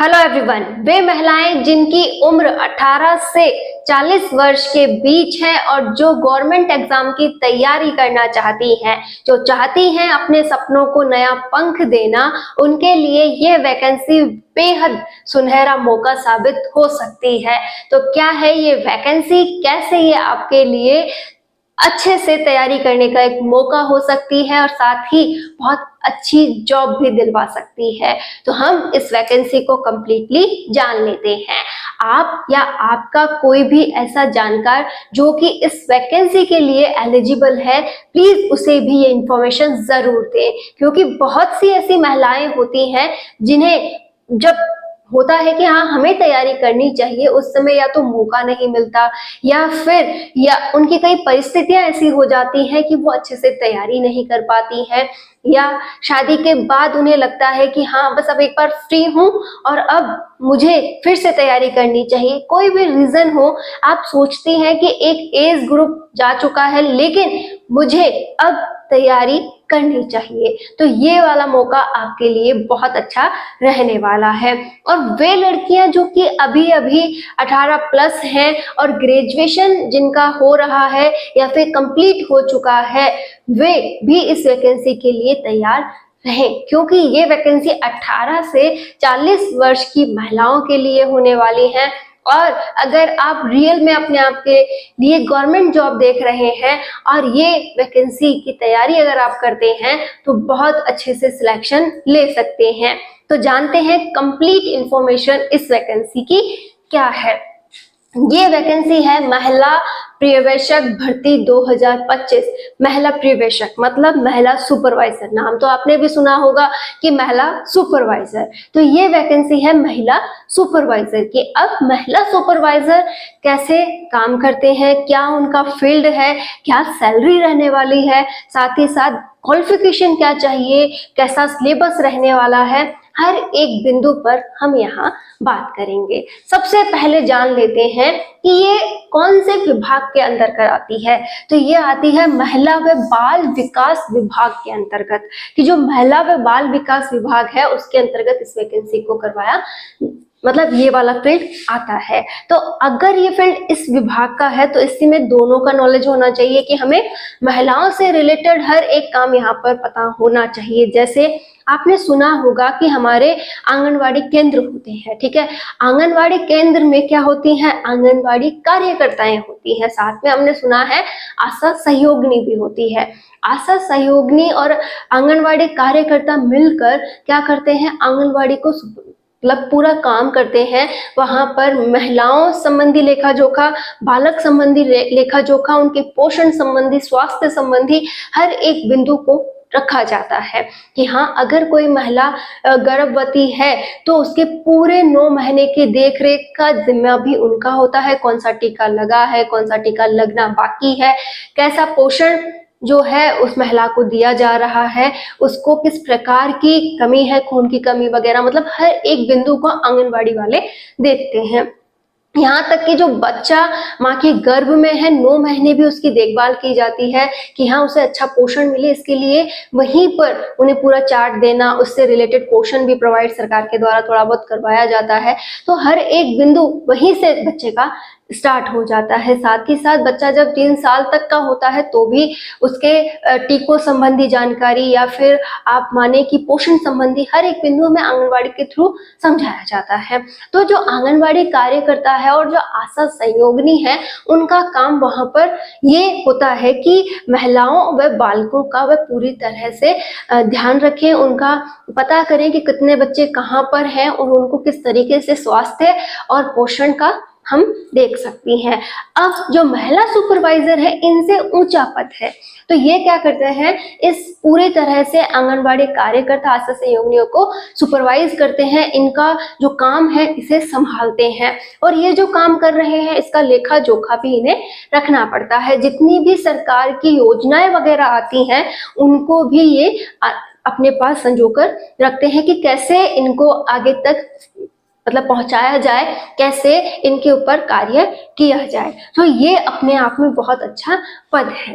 Hello everyone. वे महिलाएं जिनकी उम्र 18 से 40 वर्ष के बीच है और जो गवर्नमेंट एग्जाम की तैयारी करना चाहती हैं, जो चाहती हैं अपने सपनों को नया पंख देना, उनके लिए ये वैकेंसी बेहद सुनहरा मौका साबित हो सकती है। तो क्या है ये वैकेंसी, कैसे ये आपके लिए अच्छे से तैयारी करने का एक मौका हो सकती है और साथ ही बहुत अच्छी जॉब भी दिलवा सकती है। तो हम इस वैकेंसी को कंप्लीटली जान लेते हैं। आप या आपका कोई भी ऐसा जानकार जो कि इस वैकेंसी के लिए एलिजिबल है, प्लीज उसे भी ये इंफॉर्मेशन जरूर दें, क्योंकि बहुत सी ऐसी महिलाएं होती हैं जिन्हें जब होता है कि हाँ हमें तैयारी करनी चाहिए, उस समय या तो मौका नहीं मिलता या फिर उनकी कई परिस्थितियां ऐसी हो जाती हैं कि वो अच्छे से तैयारी नहीं कर पाती हैं, या शादी के बाद उन्हें लगता है कि हाँ बस अब एक बार फ्री हूँ और अब मुझे फिर से तैयारी करनी चाहिए। कोई भी रीजन हो, आप सोचती हैं कि एक एज ग्रुप जा चुका है लेकिन मुझे अब तैयारी करनी चाहिए, तो ये वाला मौका आपके लिए बहुत अच्छा रहने वाला है। और वे लड़कियां जो कि अभी अभी 18 प्लस हैं और ग्रेजुएशन जिनका हो रहा है या फिर कंप्लीट हो चुका है, वे भी इस वैकेंसी के लिए तैयार रहें, क्योंकि ये वैकेंसी 18 से 40 वर्ष की महिलाओं के लिए होने वाली है। और अगर आप रियल में अपने आप के लिए गवर्नमेंट जॉब देख रहे हैं और ये वैकेंसी की तैयारी अगर आप करते हैं तो बहुत अच्छे से सिलेक्शन ले सकते हैं। तो जानते हैं कंप्लीट इंफॉर्मेशन इस वैकेंसी की क्या है। ये वैकेंसी है महिला पर्यवेक्षक भर्ती 2025। महिला पर्यवेक्षक मतलब महिला सुपरवाइजर, नाम तो आपने भी सुना होगा कि महिला सुपरवाइजर। तो ये वैकेंसी है महिला सुपरवाइजर की। अब महिला सुपरवाइजर कैसे काम करते हैं, क्या उनका फील्ड है, क्या सैलरी रहने वाली है, साथ ही साथ क्वालिफिकेशन क्या चाहिए, कैसा सिलेबस रहने वाला है, हर एक बिंदु पर हम यहाँ बात करेंगे। सबसे पहले जान लेते हैं कि ये कौन से विभाग के अंतर्गत आती है। तो ये आती है महिला व बाल विकास विभाग के अंतर्गत, कि जो महिला व बाल विकास विभाग है उसके अंतर्गत इस वैकेंसी को करवाया, मतलब ये वाला फील्ड आता है। तो अगर ये फील्ड इस विभाग का है तो इसी में दोनों का नॉलेज होना चाहिए कि हमें महिलाओं से रिलेटेड हर एक काम यहाँ पर पता होना चाहिए। जैसे आपने सुना होगा कि हमारे आंगनवाड़ी केंद्र होते हैं, ठीक है। आंगनवाड़ी केंद्र में क्या होती हैं, आंगनवाड़ी कार्यकर्ताएं होती हैं, साथ में हमने सुना है आशा सहयोगिनी भी होती है। आशा सहयोगिनी और आंगनवाड़ी कार्यकर्ता मिलकर क्या करते हैं, आंगनवाड़ी को मतलब पूरा काम करते हैं। वहां पर महिलाओं संबंधी लेखा जोखा, बालक संबंधी लेखा जोखा, उनके पोषण संबंधी, स्वास्थ्य संबंधी हर एक बिंदु को रखा जाता है कि हाँ अगर कोई महिला गर्भवती है तो उसके पूरे 9 महीने की देखरेख का जिम्मा भी उनका होता है। कौन सा टीका लगा है, कौन सा टीका लगना बाकी है, कैसा पोषण जो है उस महिला को दिया जा रहा है, उसको किस प्रकार की कमी है, खून की कमी वगैरह, मतलब हर एक बिंदु को आंगनबाड़ी वाले देखते हैं। यहाँ तक कि जो बच्चा माँ के गर्भ में है 9 महीने भी उसकी देखभाल की जाती है कि हाँ उसे अच्छा पोषण मिले, इसके लिए वहीं पर उन्हें पूरा चार्ट देना, उससे रिलेटेड पोषण भी प्रोवाइड सरकार के द्वारा थोड़ा बहुत करवाया जाता है। तो हर एक बिंदु वहीं से बच्चे का स्टार्ट हो जाता है। साथ ही साथ बच्चा जब 3 साल तक का होता है तो भी उसके टीकों संबंधी जानकारी या फिर आप माने कि पोषण संबंधी हर एक बिंदु में आंगनवाड़ी के थ्रू समझाया जाता है। तो जो आंगनवाड़ी कार्यकर्ता है और जो आशा सहयोगिनी है, उनका काम वहां पर ये होता है कि महिलाओं व बालकों का वह पूरी तरह से ध्यान रखें, उनका पता करें कि कितने बच्चे कहाँ पर हैं और उनको किस तरीके से स्वास्थ्य और पोषण का हम देख सकती हैं। अब जो महिला सुपरवाइजर है इनसे ऊंचा पद है, तो ये क्या करते हैं, इस पूरी तरह से आंगनबाड़ी कार्यकर्ता आशा सहयोगिनियों को सुपरवाइज करते हैं, इनका जो काम है इसे संभालते हैं और ये जो काम कर रहे हैं इसका लेखा जोखा भी इन्हें रखना पड़ता है। जितनी भी सरकार की योजनाएं वगैरह आती हैं उनको भी ये अपने पास संजोकर रखते हैं कि कैसे इनको आगे तक मतलब पहुंचाया जाए, कैसे इनके ऊपर कार्य किया जाए। तो ये अपने आप में बहुत अच्छा पद है।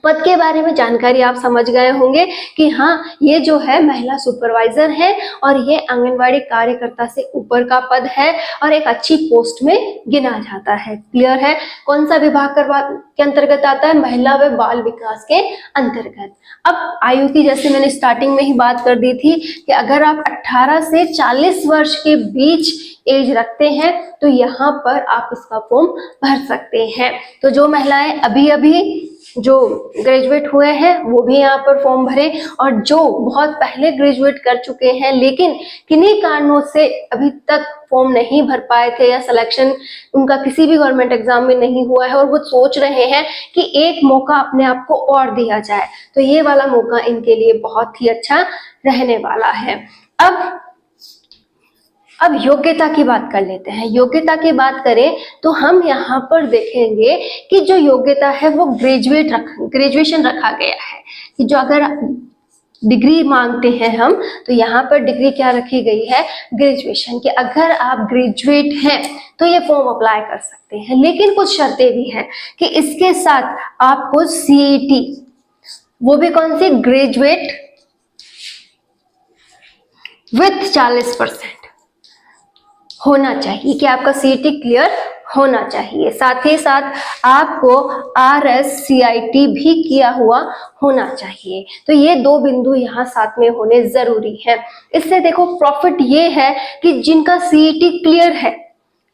पद के बारे में जानकारी आप समझ गए होंगे कि हाँ, ये जो है महिला सुपरवाइजर है और ये आंगनवाड़ी कार्यकर्ता से ऊपर का पद है और एक अच्छी पोस्ट में गिना जाता है। क्लियर है? कौन सा विभाग के अंतर्गत आता है? महिला व बाल विकास के अंतर्गत। अब आयु की जैसे मैंने स्टार्टिंग में ही बात कर दी थी कि अगर आप 18 से 40 वर्ष के बीच एज रखते हैं तो यहाँ पर आप इसका फॉर्म भर सकते हैं। तो जो महिलाएं अभी अभी जो ग्रेजुएट हुए हैं वो भी यहाँ पर फॉर्म भरें, और जो बहुत पहले ग्रेजुएट कर चुके हैं लेकिन किन्हीं कारणों से अभी तक फॉर्म नहीं भर पाए थे या सिलेक्शन उनका किसी भी गवर्नमेंट एग्जाम में नहीं हुआ है और वो सोच रहे हैं कि एक मौका अपने आप को और दिया जाए, तो ये वाला मौका इनके लिए बहुत ही अच्छा रहने वाला है। अब योग्यता की बात कर लेते हैं। योग्यता की बात करें तो हम यहाँ पर देखेंगे कि जो योग्यता है वो ग्रेजुएशन रखा गया है कि जो अगर डिग्री मांगते हैं हम तो यहाँ पर डिग्री क्या रखी गई है? ग्रेजुएशन। कि अगर आप ग्रेजुएट हैं तो ये फॉर्म अप्लाई कर सकते हैं, लेकिन कुछ शर्तें भी हैं कि इसके साथ आपको CET, वो भी कौन सी? ग्रेजुएट विथ 40% होना चाहिए कि आपका CET क्लियर होना चाहिए। साथ ही साथ आपको RSCIT भी किया हुआ होना चाहिए। तो ये 2 बिंदु यहाँ साथ में होने जरूरी है। इससे देखो प्रॉफिट ये है कि जिनका CET क्लियर है,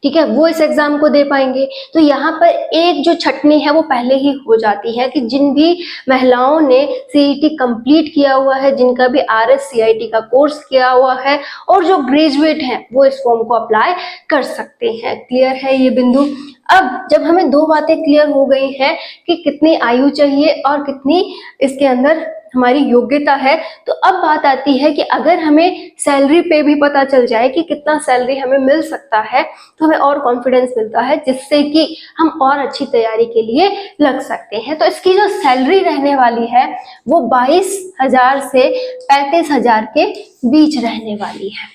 ठीक है, वो इस एग्जाम को दे पाएंगे। तो यहाँ पर एक जो छटनी है वो पहले ही हो जाती है कि जिन भी महिलाओं ने CET कंप्लीट किया हुआ है, जिनका भी RSCIT का कोर्स किया हुआ है और जो ग्रेजुएट हैं वो इस फॉर्म को अप्लाई कर सकते हैं। क्लियर है ये बिंदु? अब जब हमें 2 बातें क्लियर हो गई हैं कि कितनी आयु चाहिए और कितनी इसके अंदर हमारी योग्यता है, तो अब बात आती है कि अगर हमें सैलरी पे भी पता चल जाए कि कितना सैलरी हमें मिल सकता है तो हमें और कॉन्फिडेंस मिलता है, जिससे कि हम और अच्छी तैयारी के लिए लग सकते हैं। तो इसकी जो सैलरी रहने वाली है वो 22,000 से 35,000 के बीच रहने वाली है।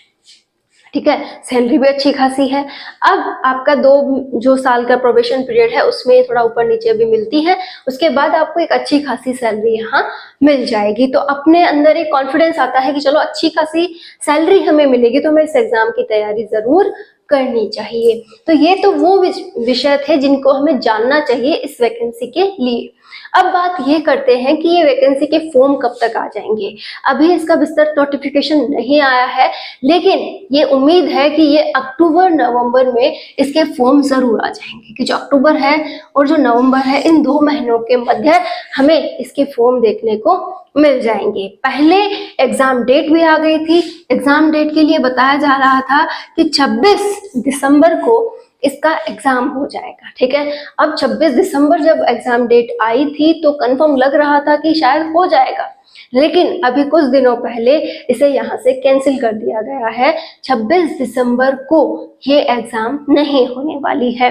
ठीक है, सैलरी भी अच्छी खासी है। अब आपका 2 साल का प्रोबेशन पीरियड है उसमें थोड़ा ऊपर नीचे भी मिलती है, उसके बाद आपको एक अच्छी खासी सैलरी यहाँ मिल जाएगी। तो अपने अंदर एक कॉन्फिडेंस आता है कि चलो अच्छी खासी सैलरी हमें मिलेगी तो हमें इस एग्जाम की तैयारी जरूर करनी चाहिए। तो ये तो वो विषय थे जिनको हमें जानना चाहिए इस वैकेंसी के लिए। अब बात ये करते हैं कि ये वैकेंसी के फॉर्म कब तक आ जाएंगे। अभी इसका विस्तृत नोटिफिकेशन नहीं आया है, लेकिन ये उम्मीद है कि ये अक्टूबर नवंबर में इसके फॉर्म जरूर आ जाएंगे कि जो अक्टूबर है और जो नवंबर है इन 2 महीनों के मध्य हमें इसके फॉर्म देखने को मिल जाएंगे। पहले एग्जाम डेट भी आ गई थी। एग्जाम डेट के लिए बताया जा रहा था कि 26 दिसंबर को इसका एग्जाम हो जाएगा। ठीक है, अब 26 दिसंबर जब एग्जाम डेट आई थी तो कंफर्म लग रहा था कि शायद हो जाएगा, लेकिन अभी कुछ दिनों पहले इसे यहाँ से कैंसिल कर दिया गया है। 26 दिसंबर को ये एग्जाम नहीं होने वाली है।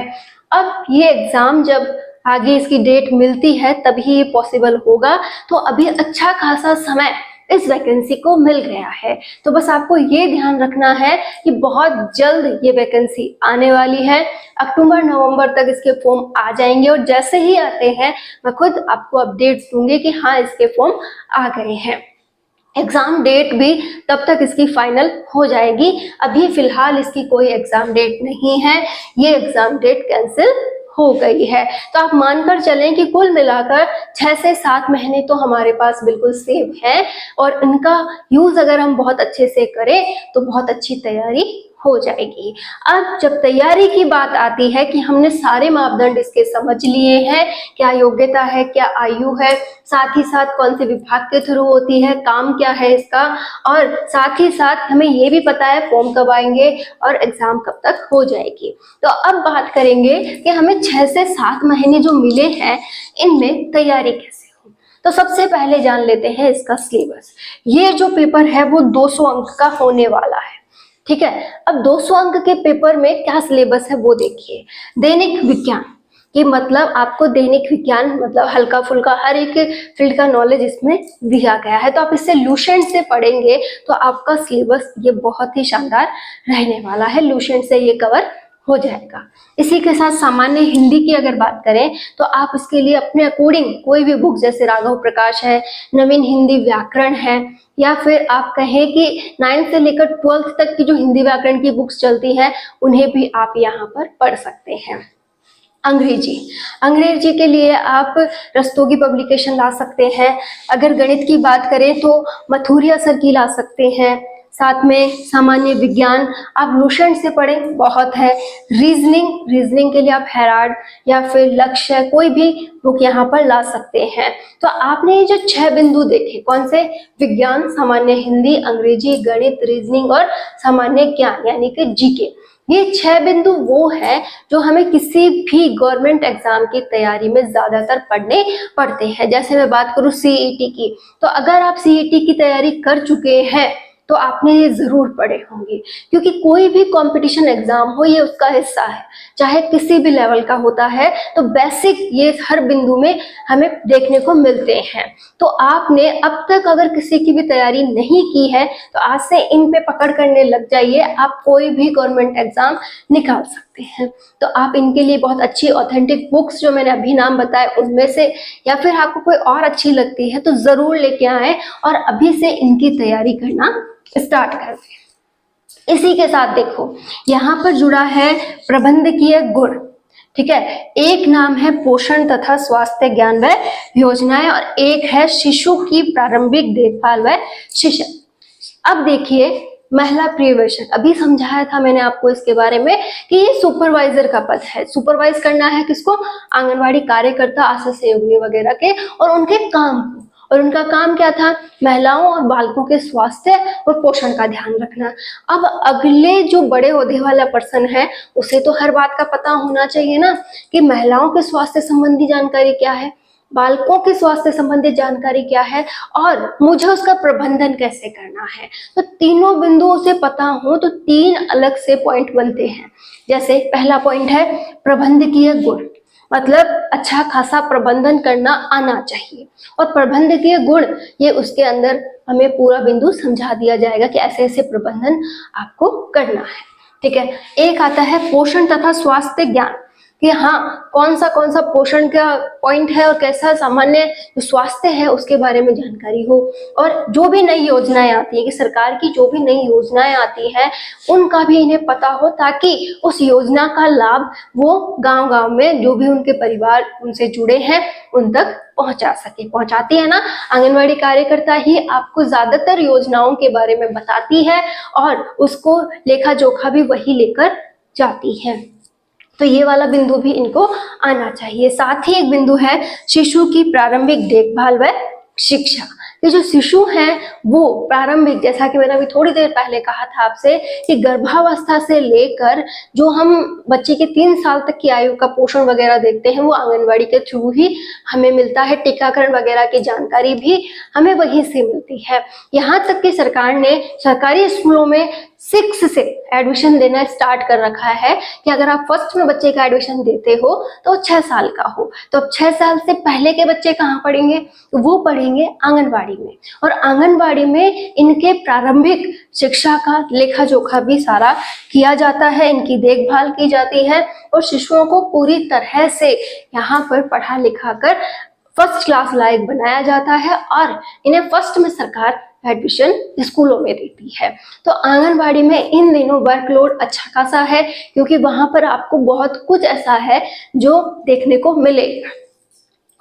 अब ये एग्जाम जब आगे इसकी डेट मिलती है तभी ये पॉसिबल होगा। तो अभी अच्छा खासा समय इस वैकेंसी को मिल गया है। तो बस आपको ये ध्यान रखना है कि बहुत जल्द ये वैकेंसी आने वाली है। अक्टूबर नवंबर तक इसके फॉर्म आ जाएंगे और जैसे ही आते हैं मैं खुद आपको अपडेट दूंगी कि हाँ इसके फॉर्म आ गए हैं। एग्जाम डेट भी तब तक इसकी फाइनल हो जाएगी। अभी फिलहाल इसकी कोई एग्जाम डेट नहीं है, ये एग्जाम डेट कैंसिल हो गई है। तो आप मानकर चलें कि कुल मिलाकर 6 से 7 महीने तो हमारे पास बिल्कुल सेफ है और इनका यूज अगर हम बहुत अच्छे से करें तो बहुत अच्छी तैयारी हो जाएगी। अब जब तैयारी की बात आती है कि हमने सारे मापदंड इसके समझ लिए हैं, क्या योग्यता है, क्या आयु है, साथ ही साथ कौन से विभाग के थ्रू होती है, काम क्या है इसका, और साथ ही साथ हमें ये भी पता है फॉर्म कब आएंगे और एग्जाम कब तक हो जाएगी। तो अब बात करेंगे कि हमें 6 से 7 महीने जो मिले हैं इनमें तैयारी कैसे हो। तो सबसे पहले जान लेते हैं इसका सिलेबस। ये जो पेपर है वो 200 अंक का होने वाला है। ठीक है, अब 200 अंक के पेपर में क्या सिलेबस है वो देखिए। दैनिक विज्ञान, ये मतलब आपको दैनिक विज्ञान मतलब हल्का फुल्का हर एक फील्ड का नॉलेज इसमें दिया गया है। तो आप इससे लुसेंट से पढ़ेंगे तो आपका सिलेबस ये बहुत ही शानदार रहने वाला है। लुसेंट से ये कवर हो जाएगा। इसी के साथ सामान्य हिंदी की अगर बात करें तो आप इसके लिए अपने अकॉर्डिंग कोई भी बुक, जैसे राघव प्रकाश है, नवीन हिंदी व्याकरण है, या फिर आप कहें कि 9th से लेकर 12th तक की जो हिंदी व्याकरण की बुक्स चलती हैं उन्हें भी आप यहाँ पर पढ़ सकते हैं। अंग्रेजी के लिए आप रस्तोगी पब्लिकेशन ला सकते हैं। अगर गणित की बात करें तो मथुरिया सर की ला सकते हैं। साथ में सामान्य विज्ञान आप लुसेंट से पढ़ें, बहुत है। रीजनिंग के लिए आप हेराल्ड या फिर लक्ष्य कोई भी बुक यहाँ पर ला सकते हैं। तो आपने ये जो 6 बिंदु देखे, कौन से? विज्ञान, सामान्य हिंदी, अंग्रेजी, गणित, रीजनिंग और सामान्य ज्ञान यानी कि जीके। ये 6 बिंदु वो है जो हमें किसी भी गवर्नमेंट एग्जाम की तैयारी में ज्यादातर पढ़ने पड़ते हैं। जैसे मैं बात करूँ सीईटी की, तो अगर आप सीईटी की तैयारी कर चुके हैं तो आपने ये जरूर पढ़े होंगे, क्योंकि कोई भी कंपटीशन एग्जाम हो ये उसका हिस्सा है, चाहे किसी भी लेवल का होता है। तो बेसिक ये हर बिंदु में हमें देखने को मिलते हैं। तो आपने अब तक अगर किसी की भी तैयारी नहीं की है तो आज से इन पे पकड़ करने लग जाइए, आप कोई भी गवर्नमेंट एग्जाम निकाल सकते हैं। तो आप इनके लिए बहुत अच्छी ऑथेंटिक बुक्स जो मैंने अभी नाम बताए उनमें से, या फिर आपको कोई और अच्छी लगती है तो जरूर लेके आए और अभी से इनकी तैयारी करना स्टार्ट कर दें। इसी के साथ देखो यहाँ पर जुड़ा है प्रबंधकीय गुण, ठीक है। एक नाम है पोषण तथा स्वास्थ्य ज्ञान व योजनाएं और एक है शिशु की प्रारंभिक देखभाल व शिक्षा। अब देखिए महिला पर्यवेक्षक, अभी समझाया था मैंने आपको इसके बारे में कि ये सुपरवाइजर का पद है। सुपरवाइज करना है किसको? आंगनवाड़ी कार्यकर्ता, आशा सहयोगिनी वगैरह के, और उनके काम को। और उनका काम क्या था? महिलाओं और बालकों के स्वास्थ्य और पोषण का ध्यान रखना। अब अगले जो बड़े ओहदे वाला पर्सन है उसे तो हर बात का पता होना चाहिए ना कि महिलाओं के स्वास्थ्य संबंधी जानकारी क्या है, बालकों के स्वास्थ्य संबंधी जानकारी क्या है, और मुझे उसका प्रबंधन कैसे करना है। तो तीनों बिंदुओं से पता हो तो 3 अलग से पॉइंट बनते हैं। जैसे पहला पॉइंट है प्रबंधकीय गुण, मतलब अच्छा खासा प्रबंधन करना आना चाहिए। और प्रबंधकीय गुण ये उसके अंदर हमें पूरा बिंदु समझा दिया जाएगा कि ऐसे ऐसे प्रबंधन आपको करना है, ठीक है। एक आता है पोषण तथा स्वास्थ्य ज्ञान, कि हाँ कौन सा पोषण का पॉइंट है और कैसा सामान्य जो स्वास्थ्य है उसके बारे में जानकारी हो। और जो भी नई योजनाएं आती है कि सरकार की जो भी नई योजनाएं आती हैं उनका भी इन्हें पता हो, ताकि उस योजना का लाभ वो गांव-गांव में जो भी उनके परिवार उनसे जुड़े हैं उन तक पहुंचा सके। पहुंचाती है ना, आंगनवाड़ी कार्यकर्ता ही आपको ज्यादातर योजनाओं के बारे में बताती है और उसको लेखा जोखा भी वही लेकर जाती है। तो ये वाला बिंदु भी इनको आना चाहिए। साथ ही एक बिंदु है शिशु की प्रारंभिक देखभाल व शिक्षा। ये जो शिशु हैं वो प्रारंभिक, जैसा कि मैंने अभी थोड़ी देर पहले कहा था आपसे कि गर्भावस्था से लेकर जो हम बच्चे के 3 साल तक की आयु का पोषण वगैरह देखते हैं वो आंगनवाड़ी के थ्रू ही हमें मिलता है। टीकाकरण वगैरह की जानकारी भी हमें वहीं से मिलती है। यहाँ तक कि सरकार ने सरकारी स्कूलों में 6 से एडमिशन देना स्टार्ट कर रखा है कि अगर आप फर्स्ट में बच्चे का एडमिशन देते हो तो 6 साल का हो, तो अब 6 साल से पहले के बच्चे कहाँ पढ़ेंगे? वो पढ़ेंगे आंगनवाड़ी में। और आंगनवाड़ी में इनके प्रारंभिक शिक्षा का लेखा जोखा भी सारा किया जाता है, इनकी देखभाल की जाती है और शिशुओं को पूरी तरह से यहाँ पर पढ़ा लिखा कर फर्स्ट क्लास लायक बनाया जाता है और इन्हें फर्स्ट में सरकार एडमिशन स्कूलों में देती है। तो आंगनवाड़ी में इन दिनों वर्कलोड अच्छा खासा है, क्योंकि वहां पर आपको बहुत कुछ ऐसा है जो देखने को मिलेगा।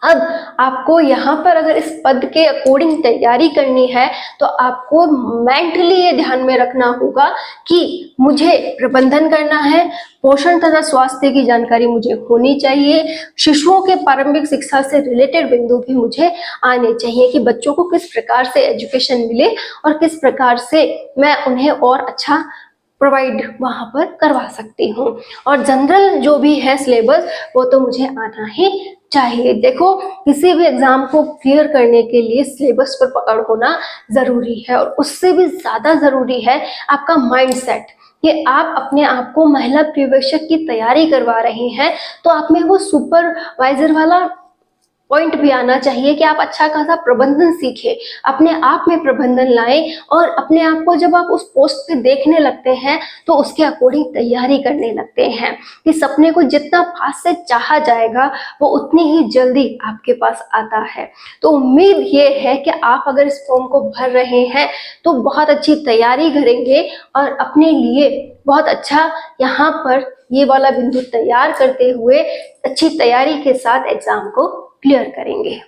अब आपको यहाँ पर अगर इस पद के अकॉर्डिंग तैयारी करनी है तो आपको मेंटली ये ध्यान में रखना होगा कि मुझे प्रबंधन करना है, पोषण तथा स्वास्थ्य की जानकारी मुझे होनी चाहिए, शिशुओं के प्रारंभिक शिक्षा से रिलेटेड बिंदु भी मुझे आने चाहिए कि बच्चों को किस प्रकार से एजुकेशन मिले और किस प्रकार से मैं उन्हें और अच्छा प्रोवाइड वहां पर करवा सकती हूँ। और जनरल जो भी है सिलेबस वो तो मुझे आना ही चाहिए। देखो किसी भी एग्जाम को क्लियर करने के लिए सिलेबस पर पकड़ होना जरूरी है और उससे भी ज्यादा जरूरी है आपका माइंडसेट कि आप अपने आप को महिला पर्यवेक्षक की तैयारी करवा रहे हैं तो आप में वो सुपरवाइजर वाला पॉइंट भी आना चाहिए कि आप अच्छा खासा प्रबंधन सीखें, अपने आप में प्रबंधन लाएं और अपने आप को जब आप उस पोस्ट पे देखने लगते हैं तो उसके अकॉर्डिंग तैयारी करने लगते हैं कि सपने को जितना पास से चाहा जाएगा वो उतनी ही जल्दी आपके पास आता है। तो उम्मीद ये है कि आप अगर इस फॉर्म को भर रहे हैं तो बहुत अच्छी तैयारी करेंगे और अपने लिए बहुत अच्छा यहाँ पर ये वाला बिंदु तैयार करते हुए अच्छी तैयारी के साथ एग्जाम को क्लियर करेंगे।